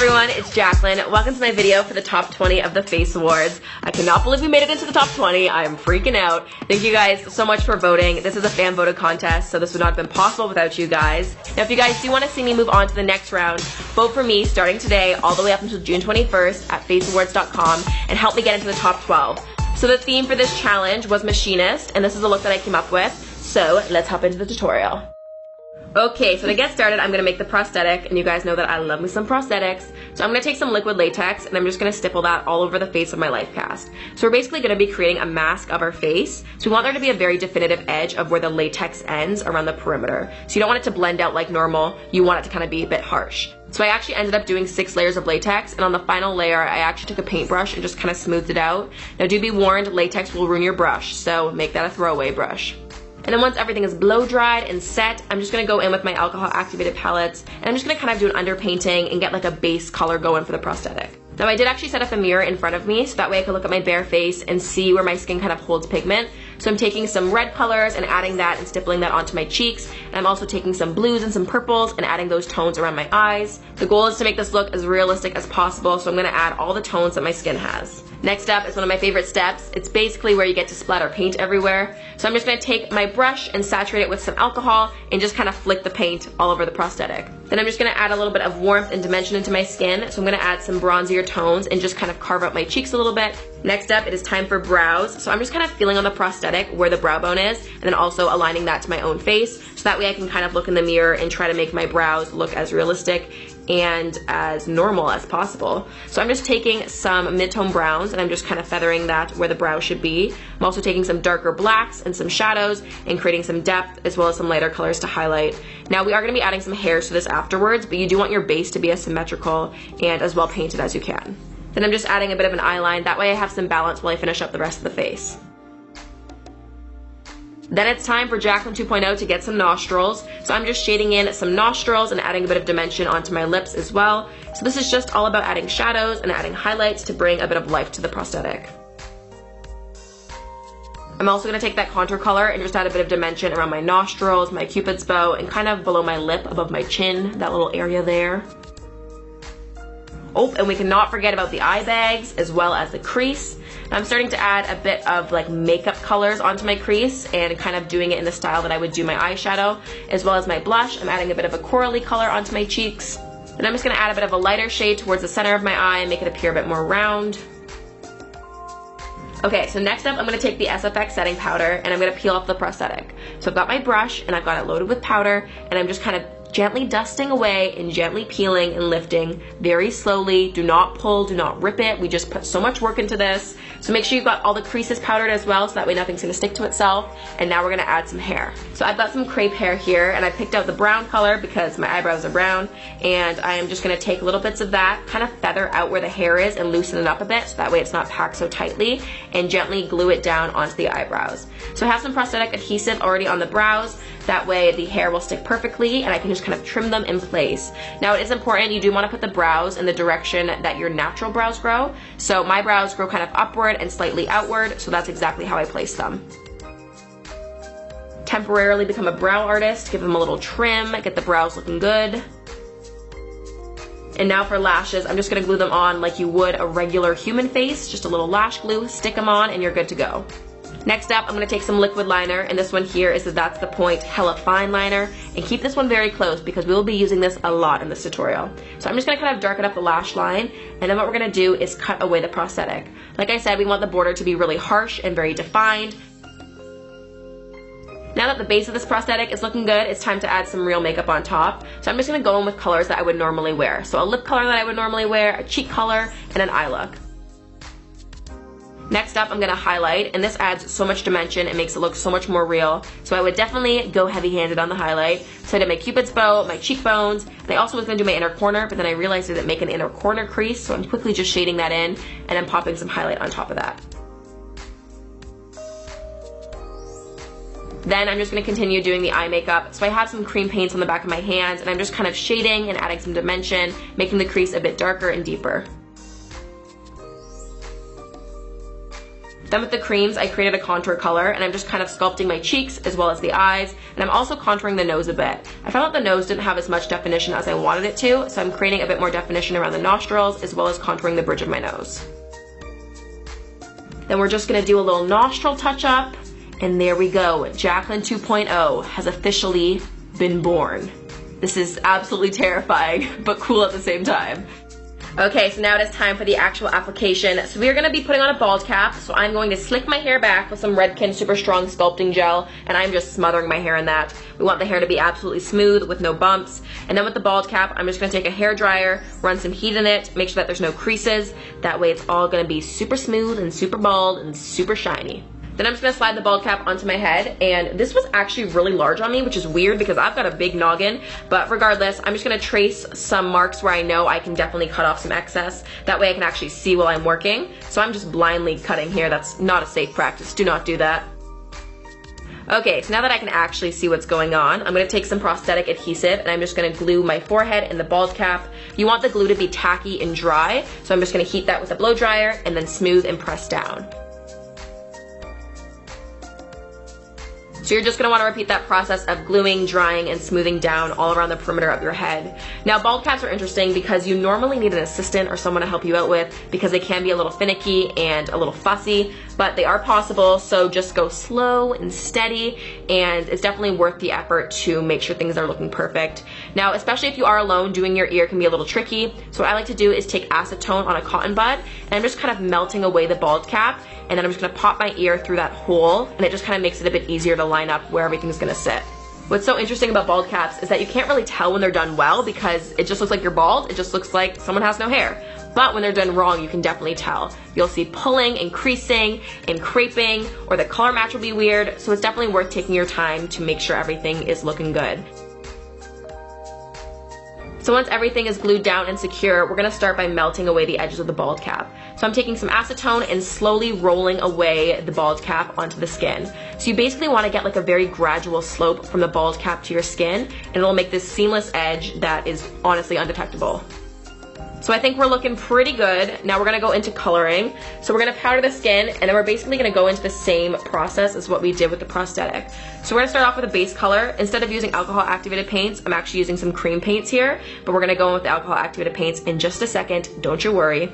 everyone, it's Jacqueline. Welcome to my video for the top 20 of the Face Awards. I cannot believe we made it into the top 20. I am freaking out. Thank you guys so much for voting. This is a fan voted contest, so this would not have been possible without you guys. Now if you guys do want to see me move on to the next round, vote for me starting today all the way up until June 21st at faceawards.com and help me get into the top 12. So the theme for this challenge was machinist, and this is the look that I came up with. So let's hop into the tutorial. Okay, so to get started, I'm gonna make the prosthetic, and you guys know that I love me some prosthetics. So I'm gonna take some liquid latex, and I'm just gonna stipple that all over the face of my life cast. So we're basically gonna be creating a mask of our face. So we want there to be a very definitive edge of where the latex ends around the perimeter. So you don't want it to blend out like normal, you want it to kind of be a bit harsh. So I actually ended up doing 6 layers of latex, and on the final layer, I actually took a paintbrush and just kind of smoothed it out. Now do be warned, latex will ruin your brush, so make that a throwaway brush. And then once everything is blow dried and set, I'm just gonna go in with my alcohol activated palettes, and I'm just gonna kind of do an underpainting and get like a base color going for the prosthetic. Now I did actually set up a mirror in front of me so that way I could look at my bare face and see where my skin kind of holds pigment. So I'm taking some red colors and adding that and stippling that onto my cheeks. And I'm also taking some blues and some purples and adding those tones around my eyes. The goal is to make this look as realistic as possible, so I'm gonna add all the tones that my skin has. Next up is one of my favorite steps. It's basically where you get to splatter paint everywhere. So I'm just gonna take my brush and saturate it with some alcohol and just kind of flick the paint all over the prosthetic. Then I'm just gonna add a little bit of warmth and dimension into my skin. So I'm gonna add some bronzier tones and just kind of carve out my cheeks a little bit. Next up, it is time for brows. So I'm just kind of feeling on the prosthetic where the brow bone is, and then also aligning that to my own face. So that way I can kind of look in the mirror and try to make my brows look as realistic and as normal as possible. So I'm just taking some mid-tone browns and I'm just kind of feathering that where the brow should be. I'm also taking some darker blacks and some shadows and creating some depth as well as some lighter colors to highlight. Now we are going to be adding some hairs to this afterwards, but you do want your base to be as symmetrical and as well painted as you can. Then I'm just adding a bit of an eye line, that way I have some balance while I finish up the rest of the face. Then it's time for Jacqueline 2.0 to get some nostrils. So I'm just shading in some nostrils and adding a bit of dimension onto my lips as well. So this is just all about adding shadows and adding highlights to bring a bit of life to the prosthetic. I'm also going to take that contour color and just add a bit of dimension around my nostrils, my cupid's bow, and kind of below my lip above my chin, that little area there. Oh, and we cannot forget about the eye bags as well as the crease. I'm starting to add a bit of like makeup colors onto my crease and kind of doing it in the style that I would do my eyeshadow, as well as my blush. I'm adding a bit of a corally color onto my cheeks. Then I'm just gonna add a bit of a lighter shade towards the center of my eye and make it appear a bit more round. Okay, so next up I'm gonna take the SFX setting powder and I'm gonna peel off the prosthetic. So I've got my brush and I've got it loaded with powder and I'm just kind of gently dusting away and gently peeling and lifting very slowly. Do not pull, do not rip it. We just put so much work into this. So make sure you've got all the creases powdered as well so that way nothing's gonna stick to itself. And now we're gonna add some hair. So I've got some crepe hair here and I picked out the brown color because my eyebrows are brown, and I am just gonna take little bits of that, kind of feather out where the hair is and loosen it up a bit so that way it's not packed so tightly, and gently glue it down onto the eyebrows. So I have some prosthetic adhesive already on the brows. That way the hair will stick perfectly and I can just kind of trim them in place. Now it is important, you do want to put the brows in the direction that your natural brows grow. So my brows grow kind of upward and slightly outward, so that's exactly how I place them. Temporarily become a brow artist, give them a little trim, get the brows looking good. And now for lashes, I'm just going to glue them on like you would a regular human face, just a little lash glue, stick them on and you're good to go. Next up, I'm going to take some liquid liner, and this one here is the That's the Point Hella Fine Liner, and keep this one very close because we will be using this a lot in this tutorial. So I'm just going to kind of darken up the lash line, and then what we're going to do is cut away the prosthetic. Like I said, we want the border to be really harsh and very defined. Now that the base of this prosthetic is looking good, it's time to add some real makeup on top. So I'm just going to go in with colors that I would normally wear. So a lip color that I would normally wear, a cheek color, and an eye look. Next up, I'm gonna highlight, and this adds so much dimension, it makes it look so much more real. So I would definitely go heavy-handed on the highlight. So I did my cupid's bow, my cheekbones, and I also was gonna do my inner corner, but then I realized I didn't make an inner corner crease, so I'm quickly just shading that in, and I'm popping some highlight on top of that. Then I'm just gonna continue doing the eye makeup. So I have some cream paints on the back of my hands, and I'm just kind of shading and adding some dimension, making the crease a bit darker and deeper. Then with the creams, I created a contour color, and I'm just kind of sculpting my cheeks as well as the eyes, and I'm also contouring the nose a bit. I found that the nose didn't have as much definition as I wanted it to, so I'm creating a bit more definition around the nostrils as well as contouring the bridge of my nose. Then we're just gonna do a little nostril touch up, and there we go. Jacqueline 2.0 has officially been born. This is absolutely terrifying, but cool at the same time. Okay, so now it is time for the actual application. So we are going to be putting on a bald cap. So I'm going to slick my hair back with some Redken Super Strong Sculpting Gel, and I'm just smothering my hair in that. We want the hair to be absolutely smooth with no bumps. And then with the bald cap, I'm just going to take a hair dryer, run some heat in it, make sure that there's no creases. That way it's all going to be super smooth and super bald and super shiny. Then I'm just gonna slide the bald cap onto my head, and this was actually really large on me, which is weird because I've got a big noggin, but regardless, I'm just gonna trace some marks where I know I can definitely cut off some excess. That way I can actually see while I'm working. So I'm just blindly cutting here. That's not a safe practice. Do not do that. Okay, so now that I can actually see what's going on, I'm gonna take some prosthetic adhesive and I'm just gonna glue my forehead and the bald cap. You want the glue to be tacky and dry, so I'm just gonna heat that with a blow dryer and then smooth and press down. So you're just going to want to repeat that process of gluing, drying, and smoothing down all around the perimeter of your head. Now, bald caps are interesting because you normally need an assistant or someone to help you out with because they can be a little finicky and a little fussy, but they are possible, so just go slow and steady, and it's definitely worth the effort to make sure things are looking perfect. Now, especially if you are alone, doing your ear can be a little tricky, so what I like to do is take acetone on a cotton bud, and I'm just kind of melting away the bald cap, and then I'm just going to pop my ear through that hole, and it just kind of makes it a bit easier to line up where everything's going to sit. What's so interesting about bald caps is that you can't really tell when they're done well because it just looks like you're bald. It just looks like someone has no hair. But when they're done wrong, you can definitely tell. You'll see pulling and creasing and creping, or the color match will be weird. So it's definitely worth taking your time to make sure everything is looking good. So once everything is glued down and secure, we're gonna start by melting away the edges of the bald cap. So I'm taking some acetone and slowly rolling away the bald cap onto the skin. So you basically wanna get like a very gradual slope from the bald cap to your skin, and it'll make this seamless edge that is honestly undetectable. So I think we're looking pretty good. Now we're gonna go into coloring. So we're gonna powder the skin, and then we're basically gonna go into the same process as what we did with the prosthetic. So we're gonna start off with a base color. Instead of using alcohol activated paints, I'm actually using some cream paints here, but we're gonna go in with the alcohol activated paints in just a second, don't you worry.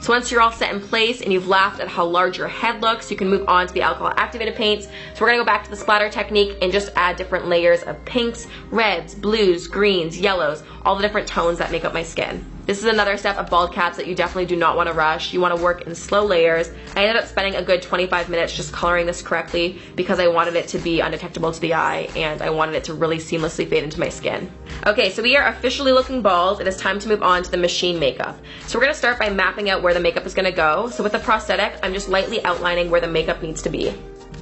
So once you're all set in place and you've laughed at how large your head looks, you can move on to the alcohol activated paints. So we're gonna go back to the splatter technique and just add different layers of pinks, reds, blues, greens, yellows, all the different tones that make up my skin. This is another step of bald caps that you definitely do not want to rush. You want to work in slow layers. I ended up spending a good 25 minutes just coloring this correctly because I wanted it to be undetectable to the eye and I wanted it to really seamlessly fade into my skin. Okay, so we are officially looking bald. It is time to move on to the machine makeup. So we're going to start by mapping out where the makeup is going to go. So with the prosthetic, I'm just lightly outlining where the makeup needs to be.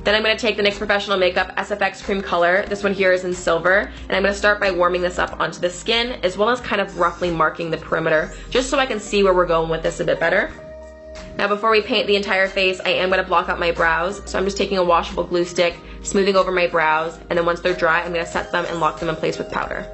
Then I'm going to take the NYX Professional Makeup SFX Cream Color. This one here is in silver. And I'm going to start by warming this up onto the skin, as well as kind of roughly marking the perimeter, just so I can see where we're going with this a bit better. Now before we paint the entire face, I am going to block out my brows. So I'm just taking a washable glue stick, smoothing over my brows, and then once they're dry, I'm going to set them and lock them in place with powder.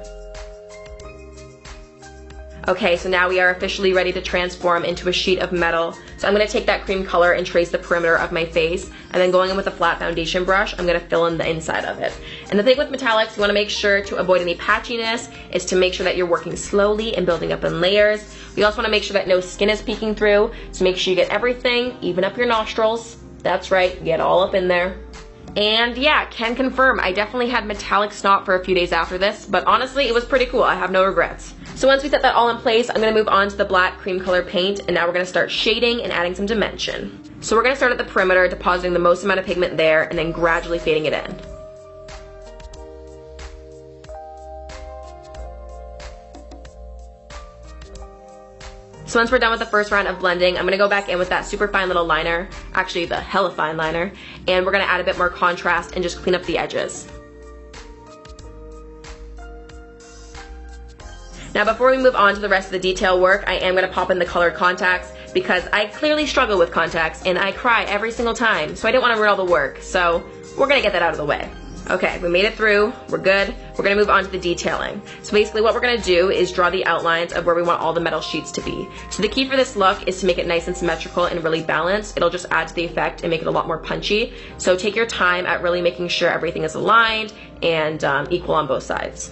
Okay, so now we are officially ready to transform into a sheet of metal. So I'm going to take that cream color and trace the perimeter of my face, and then going in with a flat foundation brush, I'm going to fill in the inside of it. And the thing with metallics, you want to make sure to avoid any patchiness, is to make sure that you're working slowly and building up in layers. We also want to make sure that no skin is peeking through, so make sure you get everything, even up your nostrils. That's right, get all up in there. And yeah, can confirm, I definitely had metallic snot for a few days after this, but honestly, it was pretty cool. I have no regrets. So once we set that all in place, I'm going to move on to the black cream color paint, and now we're going to start shading and adding some dimension. So we're going to start at the perimeter, depositing the most amount of pigment there, and then gradually fading it in. So once we're done with the first round of blending, I'm going to go back in with that super fine little liner, actually the hella fine liner, and we're going to add a bit more contrast and just clean up the edges. Now before we move on to the rest of the detail work, I am going to pop in the colored contacts because I clearly struggle with contacts and I cry every single time, so I didn't want to ruin all the work, so we're going to get that out of the way. Okay, we made it through, we're good. We're gonna move on to the detailing. So basically what we're gonna do is draw the outlines of where we want all the metal sheets to be. So the key for this look is to make it nice and symmetrical and really balanced. It'll just add to the effect and make it a lot more punchy. So take your time at really making sure everything is aligned and equal on both sides.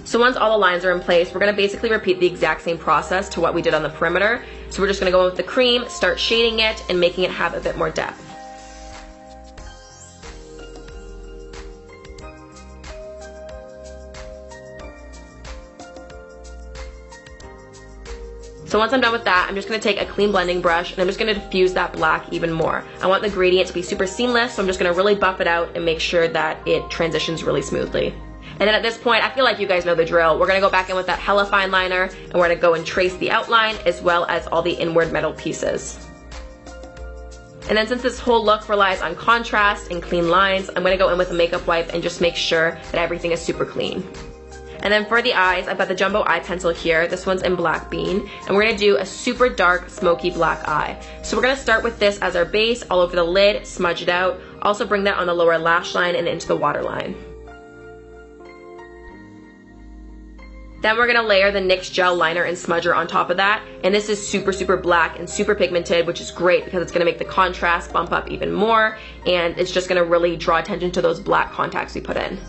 So once all the lines are in place, we're gonna basically repeat the exact same process to what we did on the perimeter. So we're just gonna go in with the cream, start shading it and making it have a bit more depth. So once I'm done with that, I'm just gonna take a clean blending brush and I'm just gonna diffuse that black even more. I want the gradient to be super seamless, so I'm just gonna really buff it out and make sure that it transitions really smoothly. And then at this point, I feel like you guys know the drill. We're gonna go back in with that hella fine liner and we're gonna go and trace the outline as well as all the inward metal pieces. And then since this whole look relies on contrast and clean lines, I'm gonna go in with a makeup wipe and just make sure that everything is super clean. And then for the eyes, I've got the jumbo eye pencil here. This one's in Black Bean. And we're gonna do a super dark, smoky black eye. So we're gonna start with this as our base all over the lid, smudge it out. Also bring that on the lower lash line and into the waterline. Then we're gonna layer the NYX gel liner and smudger on top of that. And this is super, super black and super pigmented, which is great because it's gonna make the contrast bump up even more. And it's just gonna really draw attention to those black contacts we put in.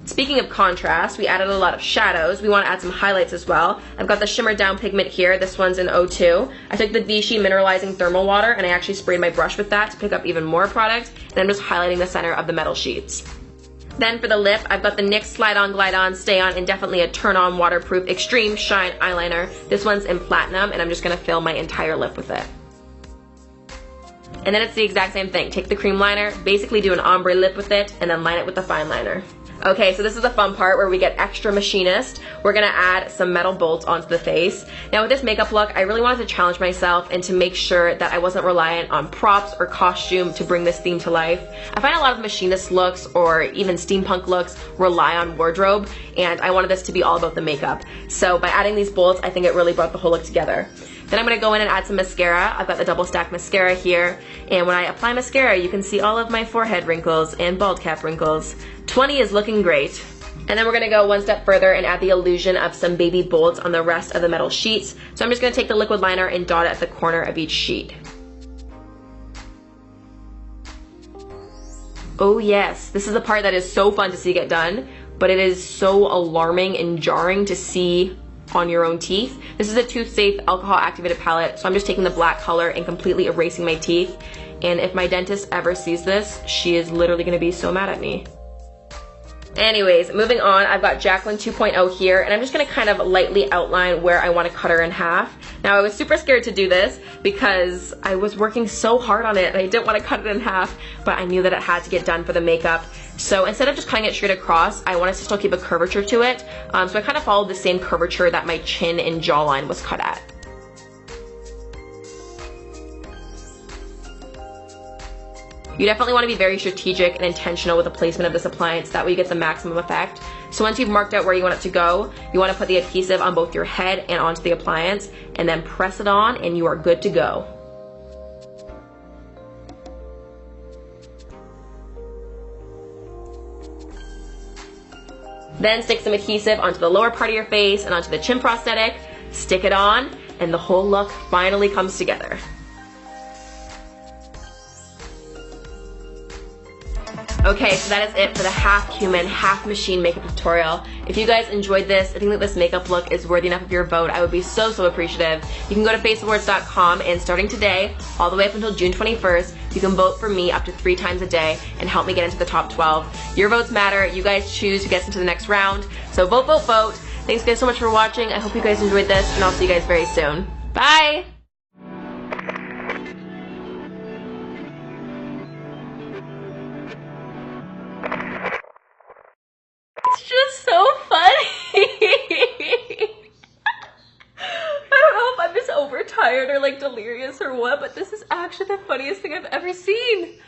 Speaking of contrast, we added a lot of shadows. We want to add some highlights as well. I've got the Shimmer Down pigment here. This one's in 02. I took the Vichy Mineralizing Thermal Water and I actually sprayed my brush with that to pick up even more product. And I'm just highlighting the center of the metal sheets. Then for the lip, I've got the NYX Slide On, Glide On, Stay On, and definitely a Turn On Waterproof Extreme Shine Eyeliner. This one's in Platinum and I'm just going to fill my entire lip with it. And then it's the exact same thing. Take the cream liner, basically do an ombre lip with it, and then line it with the fine liner. Okay, so this is the fun part where we get extra machinist. We're gonna add some metal bolts onto the face. Now with this makeup look, I really wanted to challenge myself and to make sure that I wasn't reliant on props or costume to bring this theme to life. I find a lot of machinist looks or even steampunk looks rely on wardrobe, and I wanted this to be all about the makeup. So by adding these bolts, I think it really brought the whole look together. Then I'm gonna go in and add some mascara. I've got the double stack mascara here, and when I apply mascara, you can see all of my forehead wrinkles and bald cap wrinkles. 20 is looking great. And then we're gonna go one step further and add the illusion of some baby bolts on the rest of the metal sheets. So I'm just gonna take the liquid liner and dot it at the corner of each sheet. Oh yes, this is the part that is so fun to see get done, but it is so alarming and jarring to see on your own teeth. This is a tooth safe alcohol activated palette, so I'm just taking the black color and completely erasing my teeth. And if my dentist ever sees this, she is literally gonna be so mad at me. Anyways, moving on, I've got Jacqueline 2.0 here, and I'm just gonna kind of lightly outline where I wanna cut her in half. Now, I was super scared to do this because I was working so hard on it and I didn't wanna cut it in half, but I knew that it had to get done for the makeup. So instead of just cutting it straight across, I wanted to still keep a curvature to it. So I kind of followed the same curvature that my chin and jawline was cut at. You definitely want to be very strategic and intentional with the placement of this appliance, that way you get the maximum effect. So once you've marked out where you want it to go, you want to put the adhesive on both your head and onto the appliance, and then press it on and you are good to go. Then stick some adhesive onto the lower part of your face and onto the chin prosthetic, stick it on, and the whole look finally comes together. Okay, so that is it for the half human, half machine makeup tutorial. If you guys enjoyed this, I think that this makeup look is worthy enough of your vote. I would be so, so appreciative. You can go to faceawards.com, and starting today, all the way up until June 21st, you can vote for me up to 3 times a day and help me get into the top 12. Your votes matter. You guys choose who gets into the next round. So vote, vote, vote. Thanks guys so much for watching. I hope you guys enjoyed this, and I'll see you guys very soon. Bye! It's just so funny. I don't know if I'm just overtired or like delirious or what, but this is actually the funniest thing I've ever seen.